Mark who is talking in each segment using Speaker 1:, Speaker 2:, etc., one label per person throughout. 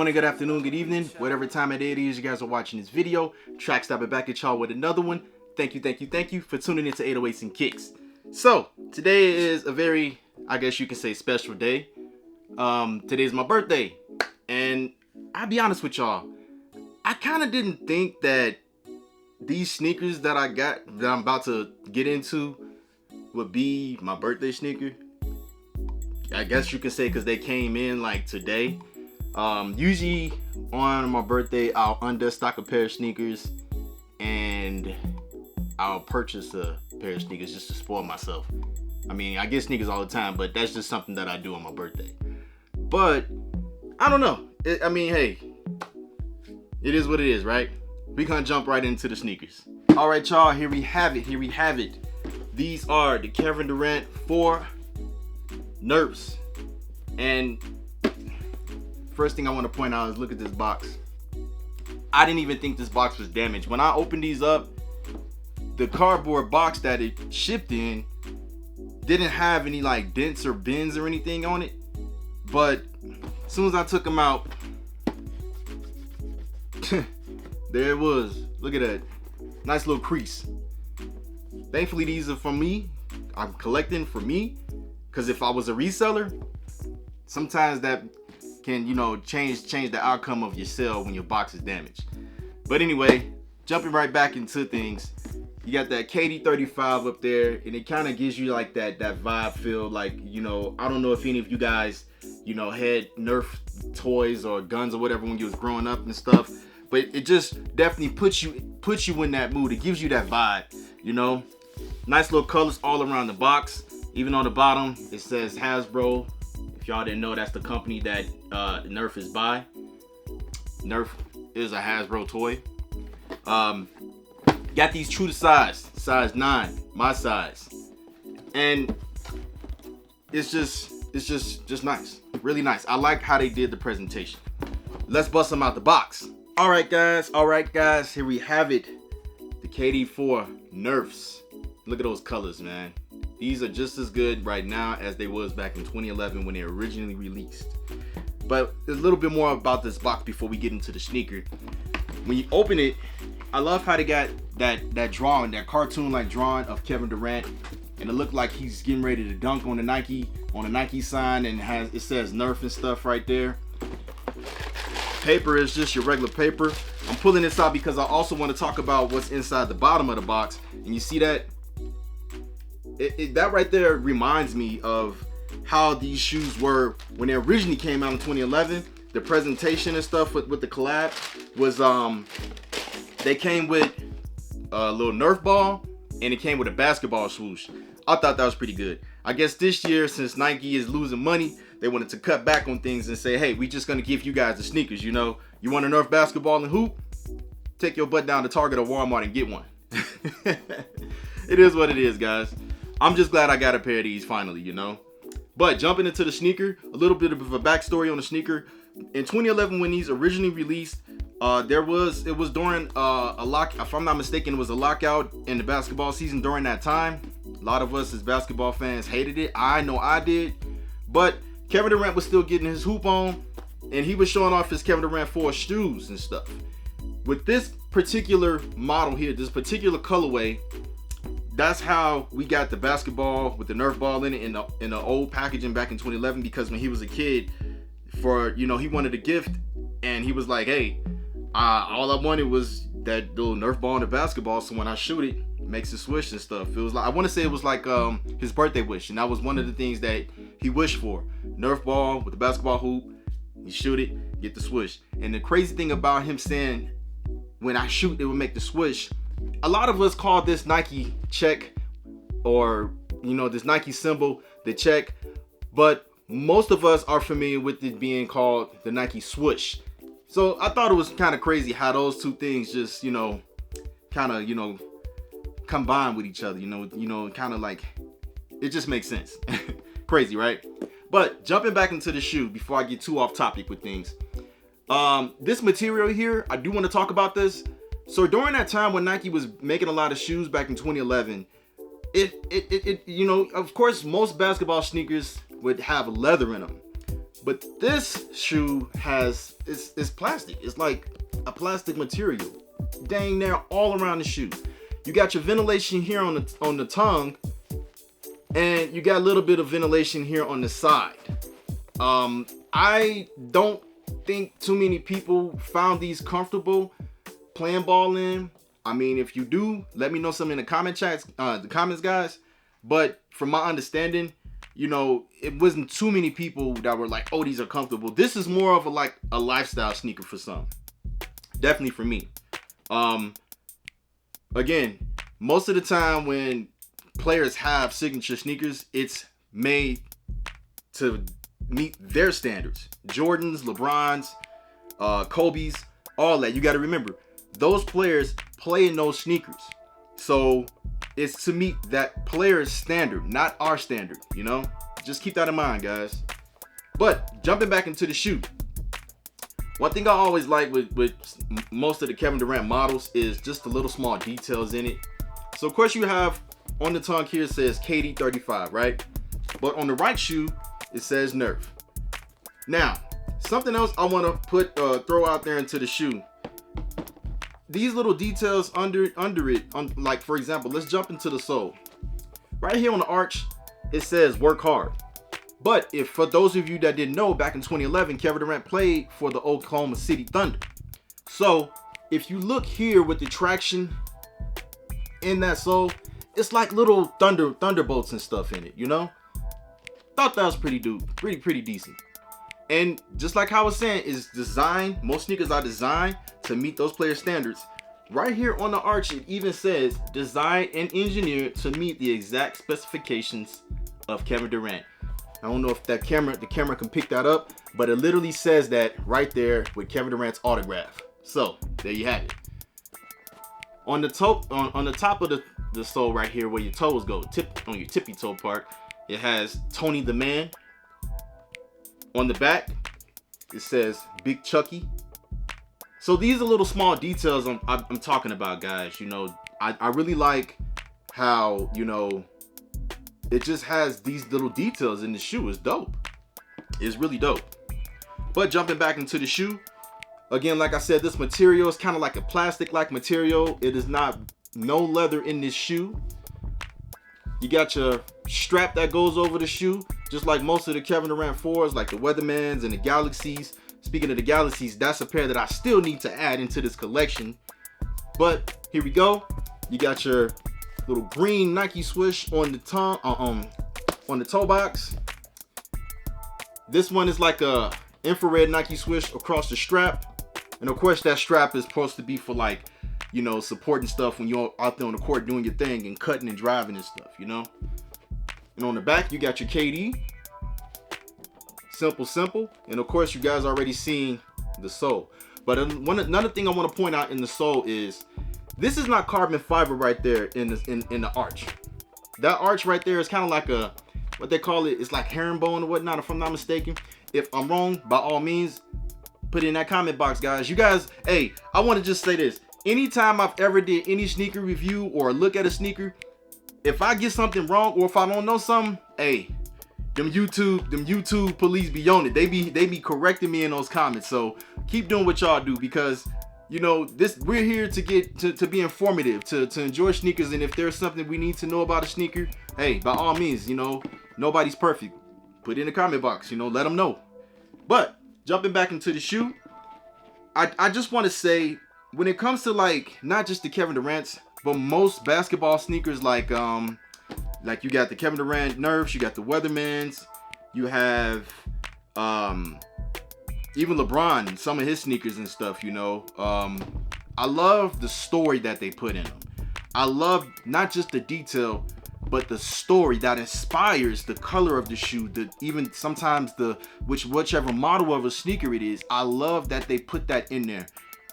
Speaker 1: morning, good afternoon, good evening, whatever time of day it is you guys are watching this video. Track stopping back at y'all with another one. Thank you for tuning into 808s and Kicks. So, today is a very, I guess you can say, special day. Today's my birthday. And I'll be honest with y'all, I kind of didn't think that these sneakers that I got, that I'm about to get into, would be my birthday sneaker. I guess you can say because they came in like today. Usually on my birthday, I'll understock a pair of sneakers and I'll purchase a pair of sneakers just to spoil myself. I mean, I get sneakers all the time, but that's just something that I do on my birthday. But I don't know. Hey, it is what it is, right? We gonna jump right into the sneakers. All right, y'all, here we have it. These are the Kevin Durant 4 Nerfs. And first thing I want to point out is look at this box. I didn't even think this box was damaged. When I opened these up, the cardboard box that it shipped in didn't have any like dents or bends or anything on it. But as soon as I took them out, there it was. Look at that. Nice little crease. Thankfully, these are from me. I'm collecting for me. Because if I was a reseller, sometimes that can, change the outcome of your sale when your box is damaged. But anyway, jumping right back into things, you got that KD35 up there, and it kind of gives you like that vibe feel. Like, I don't know if any of you guys, had Nerf toys or guns or whatever when you was growing up and stuff, but it just definitely puts you in that mood. It gives you that vibe, Nice little colors all around the box. Even on the bottom, it says Hasbro. If y'all didn't know, that's the company that Nerf is by. Nerf is a Hasbro toy. Got these true to size 9, my size, and it's just nice, really nice. I like how they did the presentation. Let's bust them out the box. All right, guys, here we have it. The KD4 Nerfs. Look at those colors, man. These are just as good right now as they was back in 2011 when they originally released. But there's a little bit more about this box before we get into the sneaker. When you open it, I love how they got that drawing, that cartoon-like drawing of Kevin Durant, and it looked like he's getting ready to dunk on the Nike sign, and it says Nerf and stuff right there. Paper is just your regular paper. I'm pulling this out because I also want to talk about what's inside the bottom of the box. And you see that? That right there reminds me of how these shoes were when they originally came out in 2011. The presentation and stuff with the collab was they came with a little Nerf ball and it came with a basketball swoosh. I thought that was pretty good. I guess this year, since Nike is losing money, they wanted to cut back on things and say, hey, we just gonna give you guys the sneakers. You want a Nerf basketball and hoop? Take your butt down to Target or Walmart and get one. It is what it is, guys. I'm just glad I got a pair of these finally, But jumping into the sneaker, a little bit of a backstory on the sneaker. In 2011, when these originally released, it was during if I'm not mistaken, it was a lockout in the basketball season during that time. A lot of us as basketball fans hated it. I know I did. But Kevin Durant was still getting his hoop on, and he was showing off his Kevin Durant 4 shoes and stuff. With this particular model here, this particular colorway, that's how we got the basketball with the Nerf ball in it in the old packaging back in 2011, because when he was a kid, he wanted a gift, and he was like, hey, all I wanted was that little Nerf ball and the basketball, so when I shoot it, it makes it swish and stuff. It was like, I want to say it was like his birthday wish, and that was one of the things that he wished for. Nerf ball with the basketball hoop, you shoot it, get the swish. And the crazy thing about him saying, when I shoot, it would make the swish, a lot of us call this Nike check, or this Nike symbol the check, but most of us are familiar with it being called the Nike swoosh. So I thought it was kind of crazy how those two things just combine with each other, kind of like, it just makes sense. Crazy, right? But jumping back into the shoe before I get too off topic with things, this material here, I do want to talk about this. So during that time when Nike was making a lot of shoes back in 2011, of course most basketball sneakers would have leather in them. But this shoe has, it's plastic. It's like a plastic material. Dang near all around the shoe. You got your ventilation here on the tongue, and you got a little bit of ventilation here on the side. I don't think too many people found these comfortable playing ball in. I mean, if you do, let me know something in the comments, guys. But from my understanding, you know, it wasn't too many people that were like, oh, these are comfortable. This is more of a lifestyle sneaker for some. Definitely for me. Again, most of the time when players have signature sneakers, it's made to meet their standards. Jordans, LeBrons, Kobe's, all that. You got to remember, those players play in those sneakers. So it's to meet that player's standard, not our standard, you know? Just keep that in mind, guys. But jumping back into the shoe. One thing I always like with most of the Kevin Durant models is just the little small details in it. So of course you have on the tongue here, it says KD 35, right? But on the right shoe, it says Nerf. Now, something else I want to throw out there into the shoe. These little details under it, like for example, let's jump into the sole. Right here on the arch, it says work hard. But if for those of you that didn't know, back in 2011, Kevin Durant played for the Oklahoma City Thunder. So if you look here with the traction in that sole, it's like little thunderbolts and stuff in it, you know? Thought that was pretty decent. And just like how I was saying, is designed, most sneakers are designed to meet those player standards. Right here on the arch, it even says designed and engineered to meet the exact specifications of Kevin Durant. I don't know if the camera can pick that up, but it literally says that right there with Kevin Durant's autograph. So there you have it. On the top of the sole right here, where your toes go, on your tippy toe part, it has Tony the Man. On the back, it says Big Chucky. So these are little small details I'm talking about, guys. You know, I really like how, you know, it just has these little details in the shoe. It's dope. It's really dope. But jumping back into the shoe, again, like I said, this material is kind of like a plastic-like material. It is no leather in this shoe. You got your strap that goes over the shoe, just like most of the Kevin Durant 4s, like the Weathermans and the Galaxies. Speaking of the Galaxies, that's a pair that I still need to add into this collection. But here we go. You got your little green Nike swoosh on the tongue, on the toe box. This one is like a infrared Nike swoosh across the strap, and of course that strap is supposed to be for, like, you know, supporting stuff when you're out there on the court doing your thing and cutting and driving and stuff, you know. And on the back, you got your KD. Simple. And of course, you guys already seen the sole. But another thing I want to point out in the sole is this is not carbon fiber right there in the arch. That arch right there is kind of like a, what they call it, it's like herringbone or whatnot, if I'm not mistaken. If I'm wrong, by all means, put it in that comment box, guys. You guys, hey, I want to just say this. Anytime I've ever did any sneaker review or look at a sneaker, if I get something wrong or if I don't know something, hey, them YouTube police be on it. They be correcting me in those comments. So keep doing what y'all do, because, you know, we're here to get to be informative, to enjoy sneakers. And if there's something we need to know about a sneaker, hey, by all means, you know, nobody's perfect. Put it in the comment box, you know, let them know. But jumping back into the shoe, I just want to say, when it comes to, like, not just the Kevin Durant's, but most basketball sneakers, like you got the Kevin Durant Nerfs, you got the Weathermans, you have even LeBron and some of his sneakers and stuff, you know. I love the story that they put in them. I love not just the detail, but the story that inspires the color of the shoe, even sometimes whichever model of a sneaker it is. I love that they put that in there.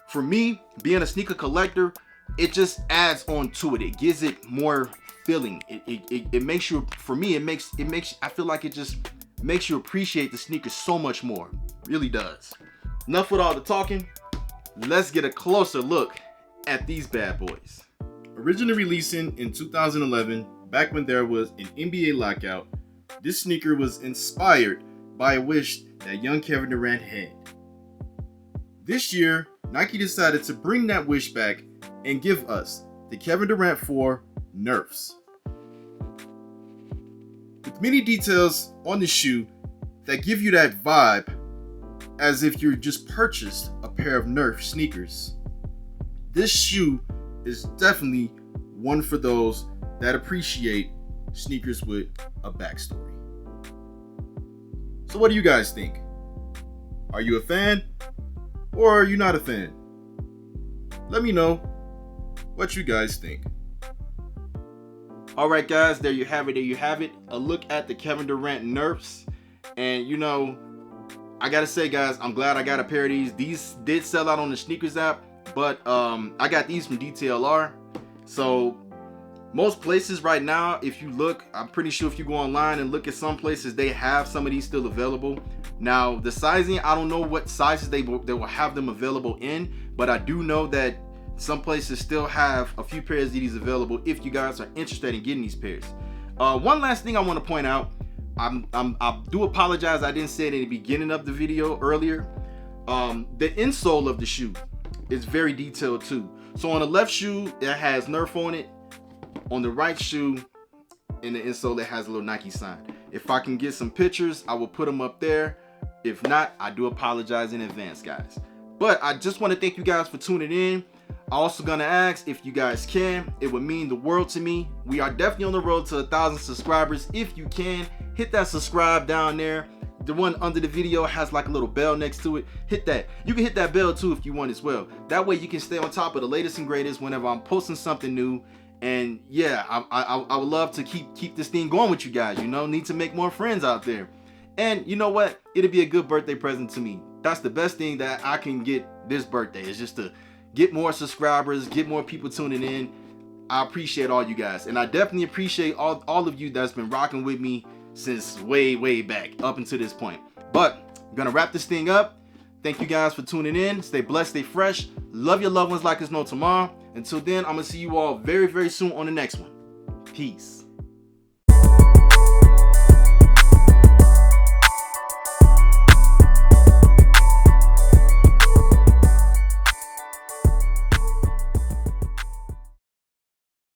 Speaker 1: For me, being a sneaker collector, it just adds on to it. It gives it more feeling. It makes you, for me, it makes I feel like it just makes you appreciate the sneaker so much more. It really does. Enough with all the talking. Let's get a closer look at these bad boys. Originally releasing in 2011, back when there was an NBA lockout, this sneaker was inspired by a wish that young Kevin Durant had. This year, Nike decided to bring that wish back and give us the Kevin Durant 4 Nerfs. With many details on the shoe that give you that vibe as if you just purchased a pair of Nerf sneakers. This shoe is definitely one for those that appreciate sneakers with a backstory. So what do you guys think? Are you a fan or are you not a fan? Let me know what you guys think. Alright guys, there you have it. A look at the Kevin Durant Nerfs. And you know, I gotta say guys, I'm glad I got a pair of these. These did sell out on the sneakers app, but I got these from DTLR. So most places right now, if you look, I'm pretty sure if you go online and look at some places, they have some of these still available. Now the sizing, I don't know what sizes they will have them available in, but I do know that some places still have a few pairs of these available if you guys are interested in getting these pairs. One last thing I want to point out, I do apologize, I didn't say it in the beginning of the video earlier. The insole of the shoe is very detailed too. So on the left shoe, it has Nerf on it. On the right shoe, in the insole, it has a little Nike sign. If I can get some pictures, I will put them up there. If not, I do apologize in advance, guys. But I just want to thank you guys for tuning in. I'm also gonna ask if you guys can. It would mean the world to me. We are definitely on the road to 1,000 subscribers. If you can, hit that subscribe down there. The one under the video has like a little bell next to it. Hit that. You can hit that bell too if you want as well. That way you can stay on top of the latest and greatest whenever I'm posting something new. And yeah, I would love to keep this thing going with you guys. You know, need to make more friends out there. And you know what? It'll be a good birthday present to me. That's the best thing that I can get this birthday, is just to get more subscribers, get more people tuning in. I appreciate all you guys. And I definitely appreciate all of you that's been rocking with me since way back up until this point. But I'm gonna wrap this thing up. Thank you guys for tuning in. Stay blessed, stay fresh. Love your loved ones like there's no tomorrow. Until then, I'm gonna see you all very soon on the next one. Peace.